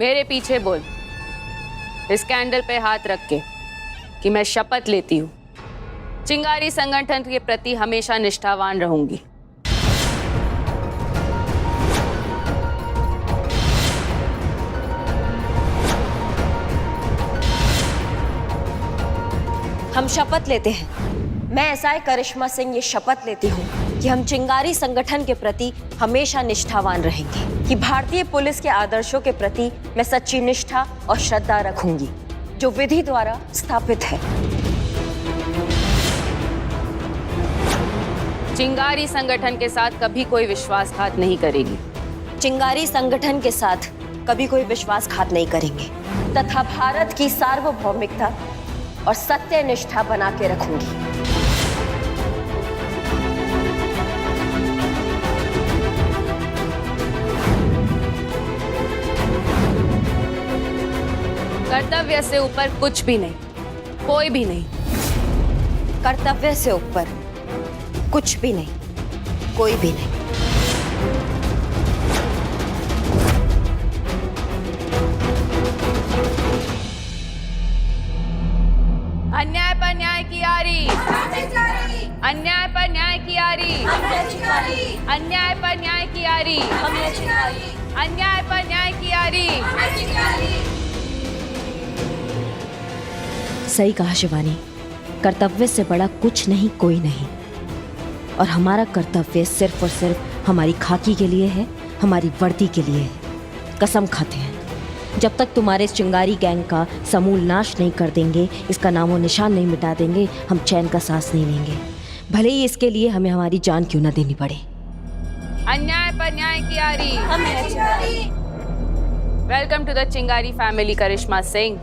मेरे पीछे बोल, इस कैंडल पे हाथ रख के कि मैं शपथ लेती हूँ चिंगारी संगठन के प्रति हमेशा निष्ठावान रहूंगी। हम शपथ लेते हैं। मैं एसआई करिश्मा सिंह ये शपथ लेती हूँ कि हम चिंगारी संगठन के प्रति हमेशा निष्ठावान रहेंगे, कि भारतीय पुलिस के आदर्शों के प्रति मैं सच्ची निष्ठा और श्रद्धा रखूंगी जो विधि द्वारा स्थापित है। चिंगारी संगठन के साथ कभी कोई विश्वासघात नहीं करेगी। चिंगारी संगठन के साथ कभी कोई विश्वासघात नहीं करेंगे तथा भारत की सार्वभौमिकता और सत्य निष्ठा बना के रखूंगी। कर्तव्य से ऊपर कुछ भी नहीं, कोई भी नहीं। कर्तव्य से ऊपर कुछ भी नहीं, कोई भी नहीं। अन्याय पर न्याय की आरी, अन्याय पर न्याय की आरी, अन्याय पर न्याय की आरी, अन्याय पर न्याय की आरी। सही कहा शिवानी, कर्तव्य से बड़ा कुछ नहीं, कोई नहीं। और हमारा कर्तव्य सिर्फ और सिर्फ हमारी खाकी के लिए है, हमारी वर्दी के लिए है। कसम खाते हैं जब तक तुम्हारे चिंगारी गैंग का समूल नाश नहीं कर देंगे, इसका नामो निशान नहीं मिटा देंगे, हम चैन का सांस नहीं लेंगे, भले ही इसके लिए हमें हमारी जान क्यों न देनी पड़े। अन्याय पर न्याय की आरी। वेलकम टू द चिंगारी फैमिली करिश्मा सिंह।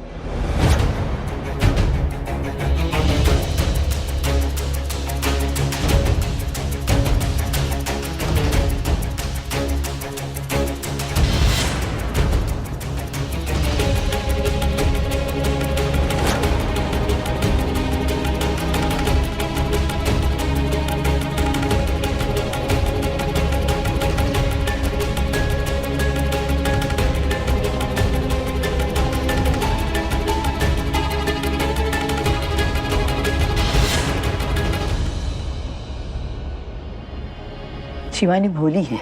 शिवानी भोली है,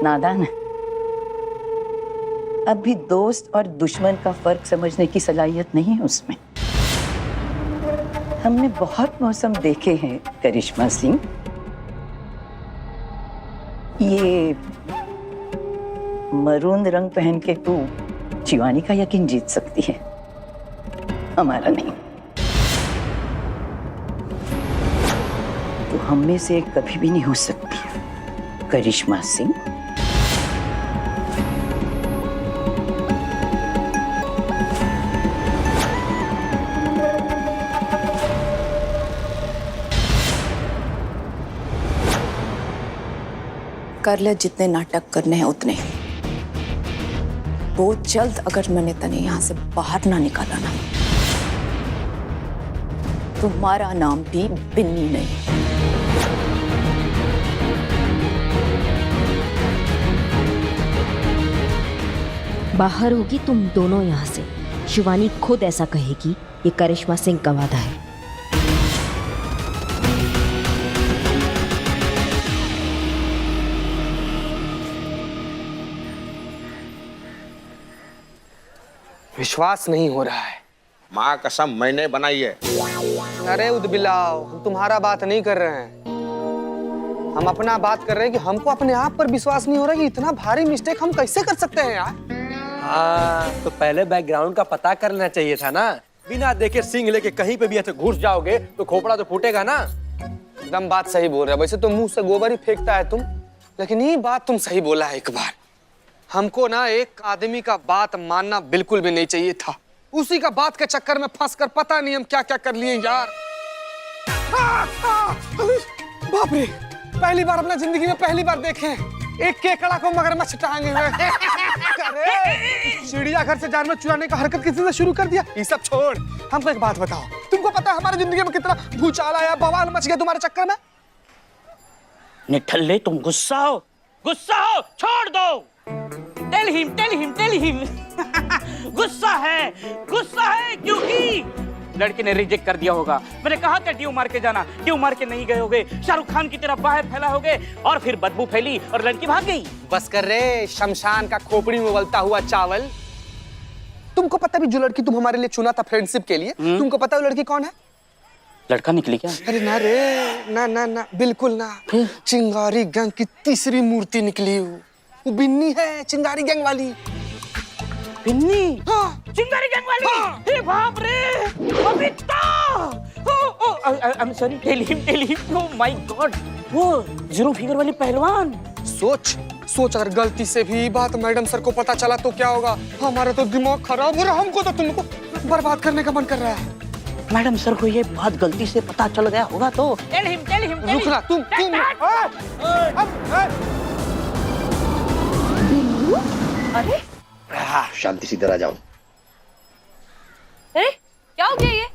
नादान है। अब भी दोस्त और दुश्मन का फर्क समझने की सलाहियत नहीं है उसमें। हमने बहुत मौसम देखे हैं करिश्मा सिंह। ये मरून रंग पहन के तू शिवानी का यकीन जीत सकती है, हमारा नहीं। तो हम में से कभी भी नहीं हो सकती करिश्मा सिंह। कर ले जितने नाटक करने हैं उतने। बहुत जल्द अगर मैंने तने यहां से बाहर ना निकाला ना, तुम्हारा नाम भी बिन्नी नहीं। बाहर होगी तुम दोनों यहाँ से। शिवानी खुद ऐसा कहेगी, ये करिश्मा सिंह का वादा है। विश्वास नहीं हो रहा है। माँ कसम मैंने बनाई है। अरे उदबिलाओ, हम तुम्हारा बात नहीं कर रहे हैं, हम अपना बात कर रहे हैं कि हमको अपने आप पर विश्वास नहीं हो रहा कि इतना भारी मिस्टेक हम कैसे कर सकते हैं यार। हाँ, तो पहले बैकग्राउंड का पता कर लेना चाहिए था ना। बिना देखे सिंह लेके कहीं पे भी ऐसे घुस जाओगे तो खोपड़ा तो फूटेगा ना। एकदम बात सही बोल रहे हो। वैसे तो मुंह से गोबर ही फेंकता है तुम, लेकिन ये बात तुम सही बोला है। एक बार हमको ना एक आदमी का बात मानना बिल्कुल भी नहीं चाहिए था। उसी का बात के चक्कर में फंस कर पता नहीं हम क्या क्या कर लिए यार। बाप रे, पहली बार अपना जिंदगी में पहली बार देखे एक केकड़ा को मगरमच्छ टांगे हुए। अरे चिड़ियाघर से जानवर चुराने का हरकत किसी ने शुरू कर दिया। ये सब छोड़, हमको एक बात बताओ, तुमको पता है हमारी जिंदगी में कितना भूचाल आया, बवाल मच गया तुम्हारे चक्कर में? निठल्ले तुम गुस्सा हो, छोड़ दो। टेल हिम गुस्सा है क्योंकि लड़के ने रिजेक्ट कर दिया होगा। मैंने कहा था ड्यू मार के जाना, ड्यू मार के नहीं गए होगे, शाहरुख खान की तरह बाहर फैला होगे और फिर बदबू फैली और लड़की भाग गई। बस कर रे शमशान का खोपड़ी में उबलता हुआ चावल। तुमको पता भी जो लड़की तुम हमारे लिए चुना था फ्रेंडशिप के लिए, तुमको पता है वो लड़की कौन है? लड़का निकली क्या? अरे ना रे, ना ना ना, बिल्कुल ना। चिंगारी गैंग की तीसरी मूर्ति निकली वो बिन्नी है, चिंगारी गैंग वाली। बिन्नी? हाँ। चिंगारी गैंग वाली? हाँ। हे बाप रे, Babita! I am sorry, tell him, oh my God, वो जीरो फिगर वाली पहलवान। सोच अगर गलती से भी बात मैडम सर को पता चला तो क्या होगा? हमारा तो दिमाग खराब हो रहा, हमको तो तुमको बर्बाद करने का मन कर रहा है। मैडम सर को ये बात गलती से पता चल गया होगा तो टेल हिम। रुकना तुम। अरे शांति से इधर आ जाओ। अरे क्या हो गया ये?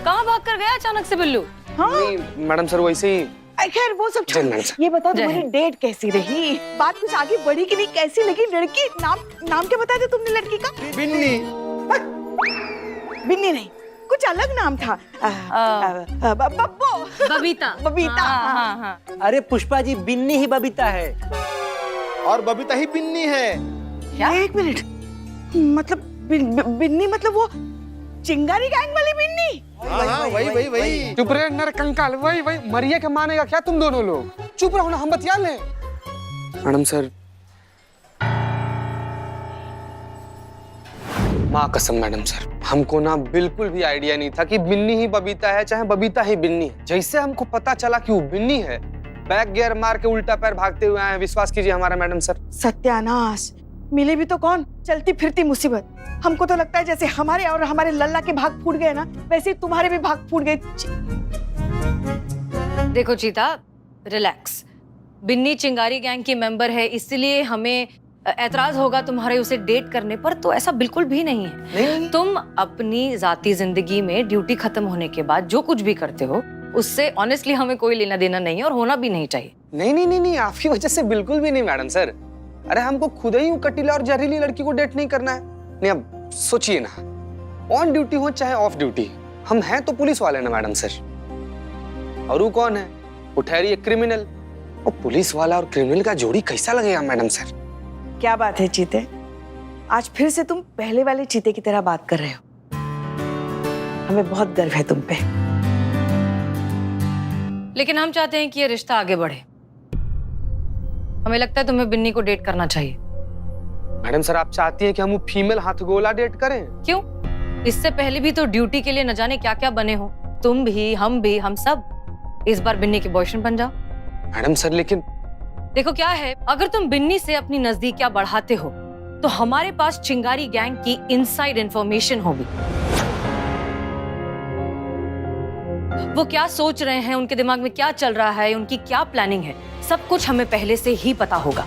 कहाँ भाग कर गया अचानक से बिल्लू? नहीं मैडम सर वैसे ही। खैर वो सब जय मैडम सर। ये बताओ जय तुम्हारी हिंद। डेट कैसी रही? बात कुछ आगे बढ़ी कि नहीं? कैसी लगी लड़की? नाम क्या बताया था तुमने लड़की का? बिन्नी। बिन्नी नहीं, कुछ अलग नाम था। बब्बो। बबीता। बबीता। हाँ। अरे पुष्पा जी, बिन्नी ही बबीता है। और बबीता ही बिन्नी है। क्या? एक मिनट, मतलब बिन्नी मतलब वो चिंगारी गैंग वाली बिन्नी? हाँ, वही। चुप रहे नर कंकाल, वही मरिया के मानेगा क्या तुम दोनों लोग? चुप रहो ना, हम बतिया लें। मैडम सर, माँ कसम मैडम सर, हमको ना बिल्कुल भी आइडिया नहीं था कि बिन्नी ही बबीता है, चाहे बबीता ही बिन्नी है। जैसे हमको पता चला कि वो बिन्नी है, बैक गियर मार के उल्टा पैर भागते हुए आए। विश्वास कीजिए हमारा मैडम सर। सत्यानाश, मिले भी तो कौन, चलती फिरती मुसीबत। हमको तो लगता है जैसे हमारे और हमारे लल्ला के भाग फूट गए ना, वैसे ही तुम्हारे भी भाग फूट गए। देखो चीता, रिलैक्स। बिन्नी चिंगारी गैंग की मेंबर है, इसलिए हमें एतराज होगा तुम्हारे उसे डेट करने पर, तो ऐसा बिल्कुल भी नहीं है। तुम अपनी जाती जिंदगी में ड्यूटी खत्म होने के बाद जो कुछ भी करते हो उससे ऑनेस्टली हमें कोई लेना देना नहीं है और होना भी नहीं चाहिए। नहीं, आपकी वजह से बिल्कुल भी नहीं मैडम सर। अरे हमको खुद ही कटीला और जहरीली लड़की को डेट नहीं करना है। नहीं अब सोचिए ना, ऑन ड्यूटी हो चाहे ऑफ ड्यूटी, हम हैं तो पुलिस वाले ना मैडम सर। और वो कौन है? वो ठहरी एक क्रिमिनल। और पुलिस वाला और क्रिमिनल का जोड़ी कैसा लगेगा मैडम सर? क्या बात है चीते, आज फिर से तुम पहले वाले चीते की तरह बात कर रहे हो। हमें बहुत गर्व है तुम पे। लेकिन हम चाहते हैं कि ये रिश्ता आगे बढ़े। हमें लगता है तुम्हें बिन्नी को डेट करना चाहिए। मैडम सर, आप चाहती हैं कि हम वो फीमेल हाथगोला डेट करें? क्यों? इससे पहले भी तो ड्यूटी के लिए न जाने क्या क्या बने हो, तुम भी, हम भी, हम सब। इस बार बिन्नी के बॉयफ्रेंड बन जाओ। मैडम सर लेकिन देखो क्या है, अगर तुम बिन्नी से अपनी नजदीकियां बढ़ाते हो तो हमारे पास चिंगारी गैंग की इनसाइड इंफॉर्मेशन होगी। वो क्या सोच रहे हैं, उनके दिमाग में क्या चल रहा है, उनकी क्या प्लानिंग है, सब कुछ हमें पहले से ही पता होगा।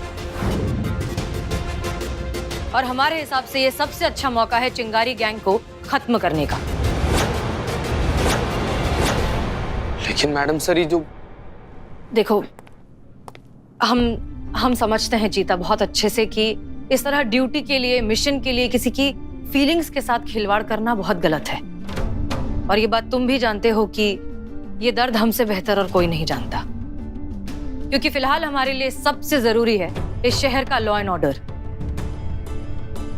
और हमारे हिसाब से ये सबसे अच्छा मौका है चिंगारी गैंग को खत्म करने का। लेकिन मैडम सर ये जो देखो, हम समझते हैं चीता बहुत अच्छे से कि इस तरह ड्यूटी के लिए, मिशन के लिए किसी की फीलिंग्स के साथ खिलवाड़ करना बहुत गलत है। और ये बात तुम भी जानते हो कि ये दर्द हमसे बेहतर और कोई नहीं जानता। क्योंकि फिलहाल हमारे लिए सबसे जरूरी है इस शहर का लॉ एंड ऑर्डर,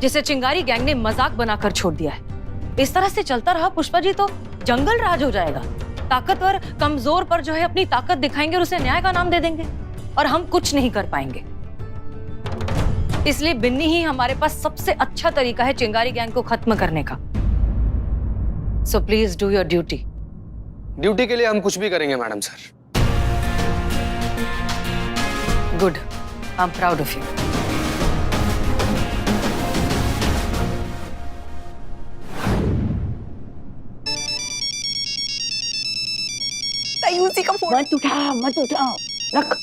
जिसे चिंगारी गैंग ने मजाक बनाकर छोड़ दिया है। इस तरह से चलता रहा पुष्पा जी तो जंगल राज हो जाएगा। ताकतवर कमजोर पर जो है अपनी ताकत दिखाएंगे और उसे न्याय का नाम दे देंगे और हम कुछ नहीं कर पाएंगे। इसलिए बिन्नी ही हमारे पास सबसे अच्छा तरीका है चिंगारी गैंग को खत्म करने का। So please do your duty. Duty के लिए हम कुछ भी करेंगे madam sir. Good, I am proud of you. उसी का फोन मत उठा, रख।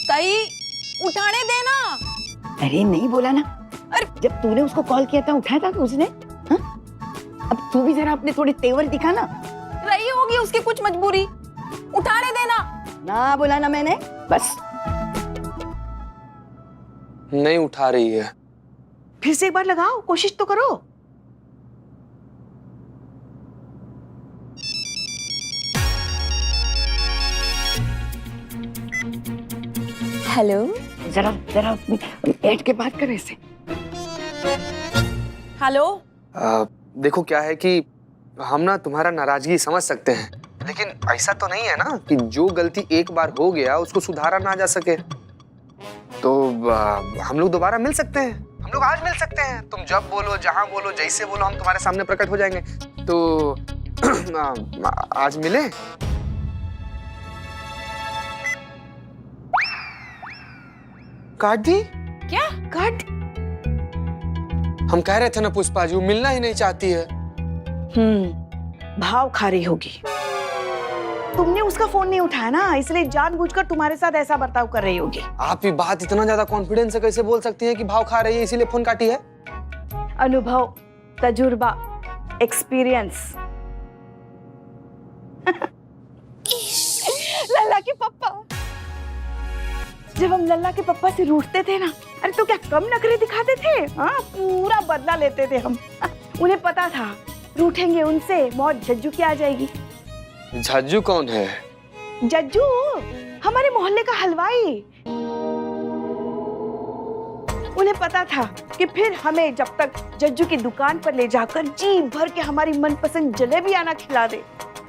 ताई, उठाने देना। अरे नहीं बोला ना। अरे जब तूने उसको कॉल किया था उठाया था कि उसने? हाँ? अब तू भी जरा अपने थोड़े तेवर दिखा ना। रही होगी उसकी कुछ मजबूरी, उठाने देना। ना बोला ना मैंने, बस। नहीं उठा रही है। फिर से एक बार लगाओ, कोशिश तो करो। हेलो। जरा जरा अपनी ऐड के बात करे से। हेलो। देखो क्या है कि हम ना तुम्हारा नाराजगी समझ सकते हैं, लेकिन ऐसा तो नहीं है ना कि जो गलती एक बार हो गया उसको सुधारा ना जा सके। तो हम लोग दोबारा मिल सकते हैं, हम लोग आज मिल सकते हैं। तुम जब बोलो, जहां बोलो, जैसे बोलो, हम तुम्हारे सामने प्रकट हो जाएंगे। तो आज मिले। काट दी? क्या काट? हम कह रहे थे ना पुष्पा जी, वो मिलना ही नहीं चाहती है। भाव खा रही होगी। तुमने उसका फोन नहीं उठाया ना, इसलिए जानबूझकर तुम्हारे साथ ऐसा बर्ताव कर रही होगी। आप ये बात इतना ज्यादा कॉन्फिडेंस से कैसे बोल सकती हैं कि भाव खा रही है इसीलिए फोन काटी है? अनुभव, तजुर्बा, एक्सपीरियंस। लल्ला के पप्पा, जब हम लल्ला के पप्पा से रूठते थे ना, अरे तो क्या कम नखरे दिखाते थे? हाँ, पूरा बदला लेते थे हम। उन्हें पता था रूठेंगे उनसे मौत झज्जू की आ जाएगी। झज्जू कौन है? जज्जू, हमारे मोहल्ले का हलवाई। उन्हें पता था कि फिर हमें जब तक जज्जू की दुकान पर ले जाकर जी भर के हमारी मनपसंद जलेबी आना खिला दे,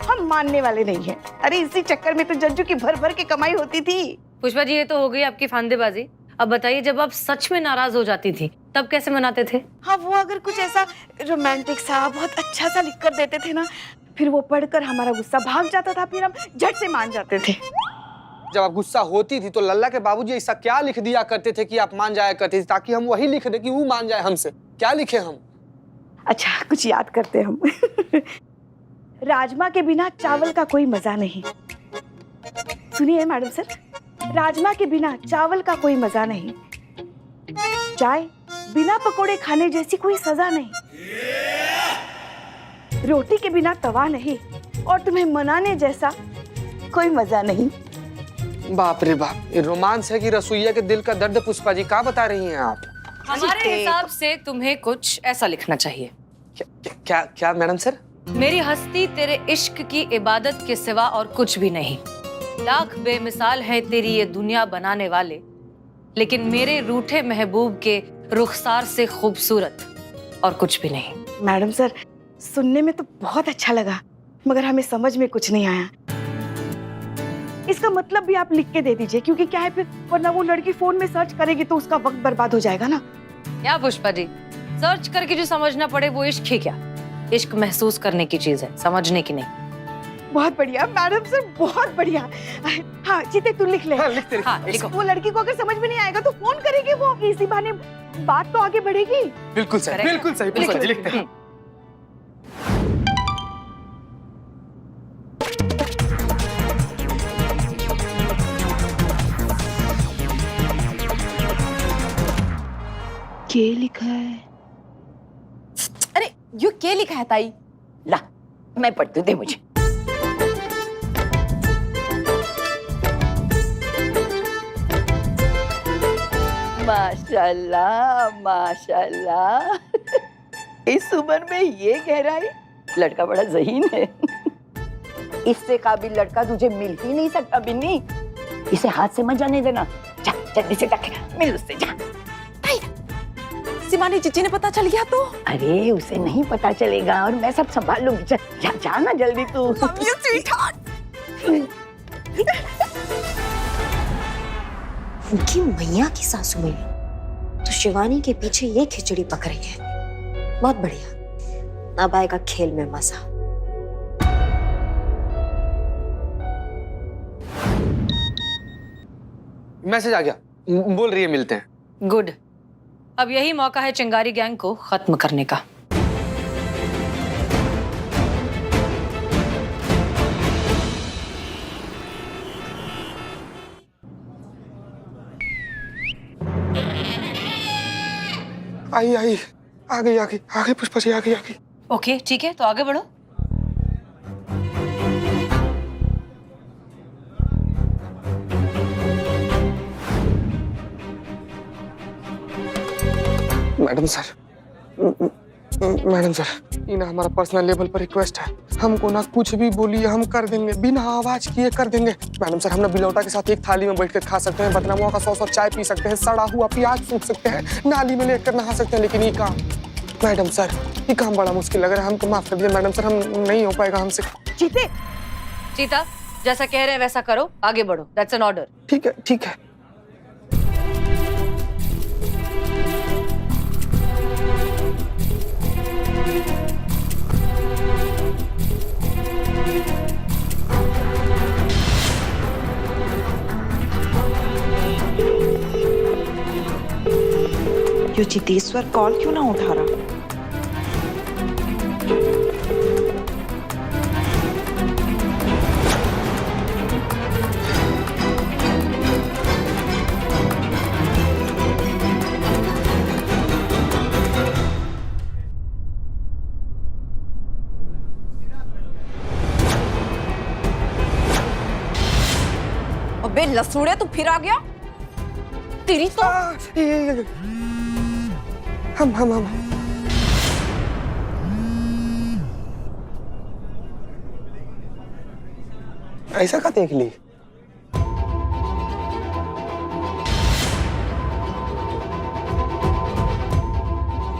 हम मानने वाले नहीं हैं। अरे इसी चक्कर में तो जज्जू की भर भर के कमाई होती थी। पुष्पा जी, ये तो हो गई आपकी फांदेबाजी। अब बताइए, जब आप सच में नाराज हो जाती थी तब कैसे मनाते थे? हाँ, वो अगर कुछ ऐसा रोमांटिक सा बहुत अच्छा सा लिख कर देते थे ना, फिर वो पढ़कर हमारा गुस्सा भाग जाता था, फिर हम झट से मान जाते थे। जब आप गुस्सा होती थी तो लल्ला के बाबूजी ऐसा क्या लिख दिया करते थे कि आप मान जाया करते थे, ताकि हम वही लिख दे कि वो मान जाए हमसे? क्या लिखे हम? अच्छा, कुछ याद करते हम। राजमा के बिना चावल का कोई मजा नहीं। सुनिए मैडम सर, राजमा के बिना चावल का कोई मजा नहीं। चाय बिना पकोड़े खाने जैसी कोई सजा नहीं। रोटी के बिना तवा नहीं, और तुम्हें मनाने जैसा कोई मजा नहीं। बाप रे बाप, ये रोमांस है कि रसोईया के दिल का दर्द? पुष्पा जी, क्या बता रही हैं आप? हमारे हिसाब से तुम्हें कुछ ऐसा लिखना चाहिए। क्या मैडम सर? मेरी हस्ती तेरे इश्क की इबादत के सिवा और कुछ भी नहीं। लाख बेमिसाल है तेरी ये दुनिया बनाने वाले, लेकिन मेरे रूठे महबूब के रुखसार से खूबसूरत और कुछ भी नहीं। मैडम सर, सुनने में तो बहुत अच्छा लगा, मगर हमें समझ में कुछ नहीं आया। इसका मतलब भी आप लिख के दे दीजिए, क्योंकि क्या है फिर, वरना वो लड़की फोन में सर्च करेगी तो उसका वक्त बर्बाद हो जाएगा ना। क्या पुष्पा जी, सर्च करके जो समझना पड़े वो इश्क ही क्या? इश्क महसूस करने की चीज है, समझने की नहीं। बहुत बढ़िया मैडम सर, बहुत बढ़िया। हाँ जीते, तू लिख ले। हाँ, लिखते हाँ, लिखो। वो लड़की को अगर समझ में नहीं आएगा तो फोन करेगी वो, इसी बहाने बात तो आगे बढ़ेगी। बिल्कुल सही, Correct। बिल्कुल सही पुष्पा जी, लिखते हैं। क्या लिखा है? अरे यू क्या लिखा है ताई? ला, मैं पढ़ती, दे मुझे। माशाल्लाह माशाल्लाह, इस उम्र में ये गहराई, लड़का बड़ा ज़हीन है। इससे काबिल लड़का तुझे मिल ही नहीं सकता बिन्नी। इसे हाथ से मत जाने देना। जा जल्दी से जाके मिल उससे, जा। सिमानी चिच्ची ने पता चल गया तो? अरे उसे नहीं पता चलेगा, और मैं सब संभाल लूंगी। जा, जा, जा ना जल्दी तू। उनकी मैया की सासू में तो शिवानी के पीछे ये खिचड़ी पक रही है। बहुत बढ़िया, अब आएगा खेल में मजा। मैसेज आ गया, बोल रही है मिलते हैं। गुड, अब यही मौका है चिंगारी गैंग को खत्म करने का। आई आई, आ गई पुष्पा जी, आ गई। ओके ठीक है, तो आगे बढ़ो। मैडम सर, मैडम सर, ये ना हमारा पर्सनल लेवल पर रिक्वेस्ट है, हमको ना कुछ भी बोलिए, हम कर देंगे, बिना आवाज किए कर देंगे। मैडम सर, हम ना बिलौटा के साथ एक थाली में बैठ कर खा सकते हैं, बदनामुआ का 100 चाय पी सकते हैं, सड़ा हुआ प्याज सूख सकते हैं, नाली में लेकर नहा सकते हैं, लेकिन ये काम, मैडम सर, ये काम बड़ा मुश्किल लग रहा है, हमको माफ कर दीजिए मैडम सर, हम नहीं हो पाएगा हमसे। चीते, चीता, जैसा कह रहे हैं वैसा करो, आगे बढ़ो। That's an order. ठीक है, ठीक है। यो चितेश्वर कॉल क्यों ना उठा रहा? अबे लसूड़े, तू फिर आ गया? तेरी तो हम ऐसा का देख ली?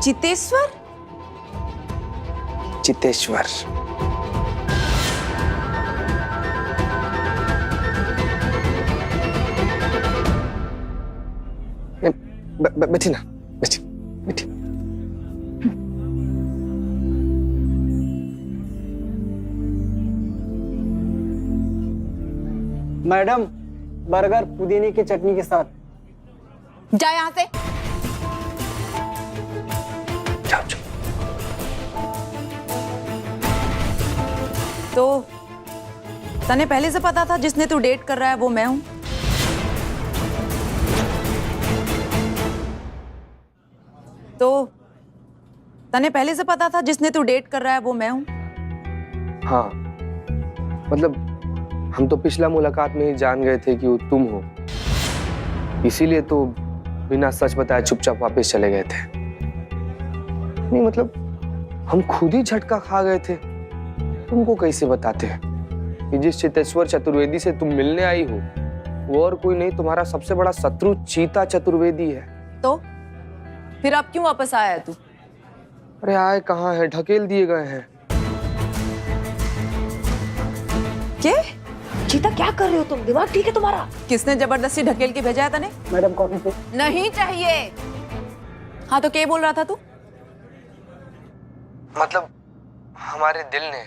चितेश्वर? चितेश्वर। बैठी ना, बैठी बैठी। मैडम, बर्गर पुदीने की चटनी के साथ। जा यहाँ से। जाओ जाओ। तो तने पहले से पता था जिसने तू डेट कर रहा है वो मैं हूं? तो तने पहले से पता था जिसने तू डेट कर रहा है वो मैं हूं? हाँ, मतलब हम तो पिछला मुलाकात में ही जान गए थे कि वो तुम हो, इसीलिए तो बिना सच बताए चुपचाप वापस चले गए थे। नहीं मतलब हम खुद ही झटका खा गए थे, तुमको कैसे बताते कि जिस चितेश्वर चतुर्वेदी से तुम मिलने आई हो वो और कोई नहीं, तुम्हारा सबसे बड़ा शत्रु चीता चतुर्वेदी है। तो फिर अब क्यों वापस आया है तू? अरे आए कहाँ है, ढकेल दिए गए हैं। क्या? चीता क्या कर रहे हो तुम? दिमाग ठीक है तुम्हारा? किसने जबरदस्ती ढकेल के भेजा है तने? मैडम कॉफी से। नहीं चाहिए। हाँ तो क्या बोल रहा था तू? मतलब हमारे दिल ने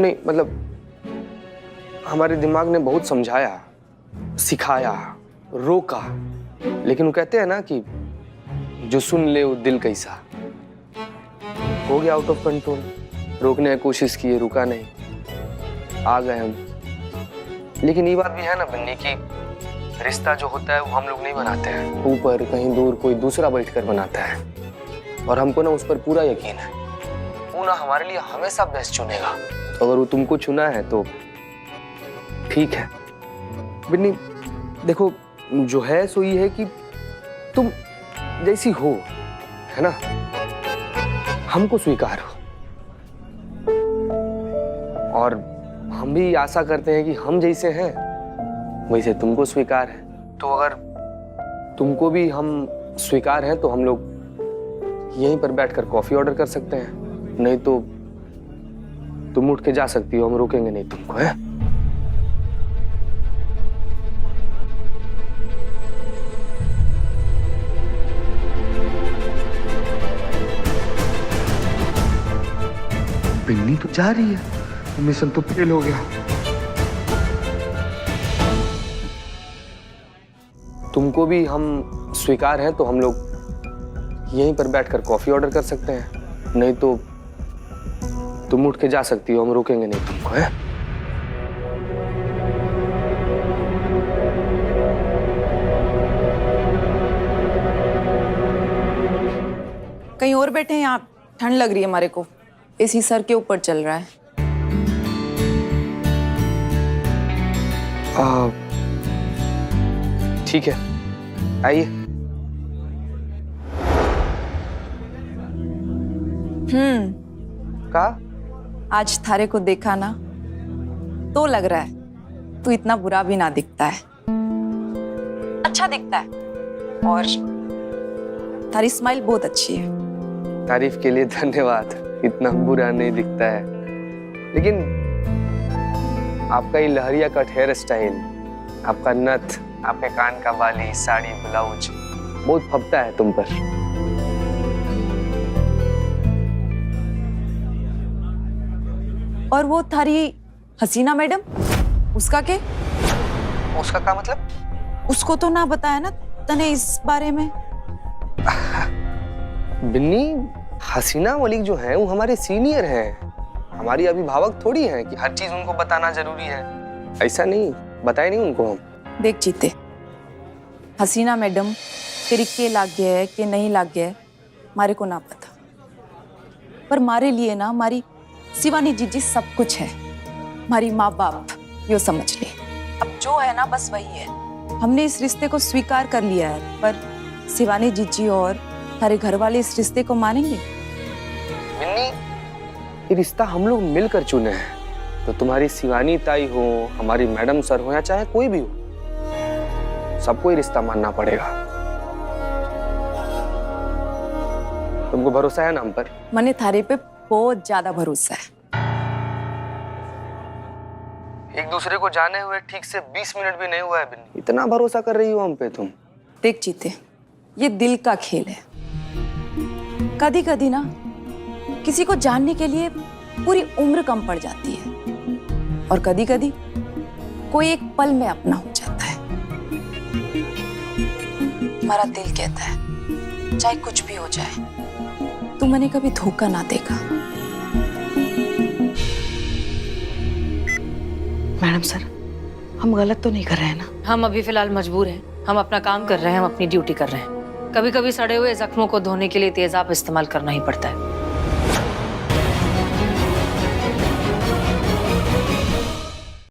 नहीं, मतलब हमारे दिमाग ने बहुत समझाया, सिखाया, रोका, लेकिन वो कहते हैं ना कि जो सुन ले वो दिल कैसा। हो गया आउट ऑफ कंट्रोल, रोकने की कोशिश की, रुका नहीं, आ गए हम। लेकिन ये बात भी है ना बन्नी की रिश्ता जो होता है वो हम लोग नहीं बनाते हैं, ऊपर कहीं दूर कोई दूसरा बैठकर बनाता है, और हमको ना उस पर पूरा यकीन है वो ना हमारे लिए हमेशा बेस्ट चुनेगा। तो अगर वो तुमको चुना है तो ठीक है बन्नी। देखो जो है सो ये है कि तुम जैसी हो, है ना, हमको स्वीकार हो, और हम भी आशा करते हैं कि हम जैसे हैं वैसे तुमको स्वीकार है। तो अगर तुमको भी हम स्वीकार हैं तो हम लोग यहीं पर बैठकर कॉफी ऑर्डर कर सकते हैं, नहीं तो तुम उठ के जा सकती हो, हम रोकेंगे नहीं तुमको, है? बिन्नी तो जा रही है, मिशन तो फेल हो गया। तुमको भी हम स्वीकार हैं तो हम लोग यहीं पर बैठकर कॉफी ऑर्डर कर सकते हैं, नहीं तो तुम उठ के जा सकती हो, हम रोकेंगे नहीं तुमको, है? कहीं और बैठे हैं, यहाँ ठंड लग रही है हमारे को। एसी सर के ऊपर चल रहा है। ठीक है, आइए। का आज थारे को देखा ना तो लग रहा है तू इतना बुरा भी ना दिखता है, अच्छा दिखता है। और थारी स्माइल बहुत अच्छी है। तारीफ के लिए धन्यवाद। इतना बुरा नहीं दिखता है, लेकिन आपका ये लहरिया कट हेयर स्टाइल, आपका नथ, आपके कान का बाली, साड़ी, ब्लाउज बहुत फबता है तुम पर। और वो थारी हसीना मैडम, उसका क्या? उसका क्या मतलब? उसको तो ना बताया ना तने इस बारे में। बिन्नी, हसीना मलिक जो है वो हमारे सीनियर हैं, हमारी अभिभावक थोड़ी हैं कि हर चीज उनको बताना जरूरी है। ऐसा नहीं, बताए नहीं उनको हम। देख जीते, हसीना मैडम तेरी के लाग गया है कि नहीं लाग गया है मारे को ना पता, पर मारे लिए ना हमारी शिवानी जीजी सब कुछ है। हमारी माँ बाप यो समझ ले। अब जो है ना बस वही है। हमने इस रिश्ते को स्वीकार कर लिया है, पर शिवानी जीजी और हमारे घर वाले इस रिश्ते को मानेंगे? बिन्नी, ये रिश्ता हम लोग मिलकर चुने हैं, तो तुम्हारी शिवानी ताई हो, हमारी मैडम सर हो, या चाहे कोई भी हो, सबको ये रिश्ता मानना पड़ेगा। तुमको भरोसा है ना हम पर? मने थारे पे बहुत ज्यादा भरोसा है। एक दूसरे को जाने हुए ठीक से 20 मिनट भी नहीं हुआ है बिन्नी, इतना भरोसा कर रही हो हम पे तुम। देख जीते, ये दिल का खेल है। कभी कभी ना किसी को जानने के लिए पूरी उम्र कम पड़ जाती है, और कभी कभी कोई एक पल में अपना हो जाता है। हमारा दिल कहता है चाहे कुछ भी हो जाए, तू मैंने कभी धोखा ना देगा। मैडम सर, हम गलत तो नहीं कर रहे हैं ना? हम अभी फिलहाल मजबूर हैं। हम अपना काम कर रहे हैं, हम अपनी ड्यूटी कर रहे हैं। कभी कभी सड़े हुए जख्मों को धोने के लिए तेजाब इस्तेमाल करना ही पड़ता है।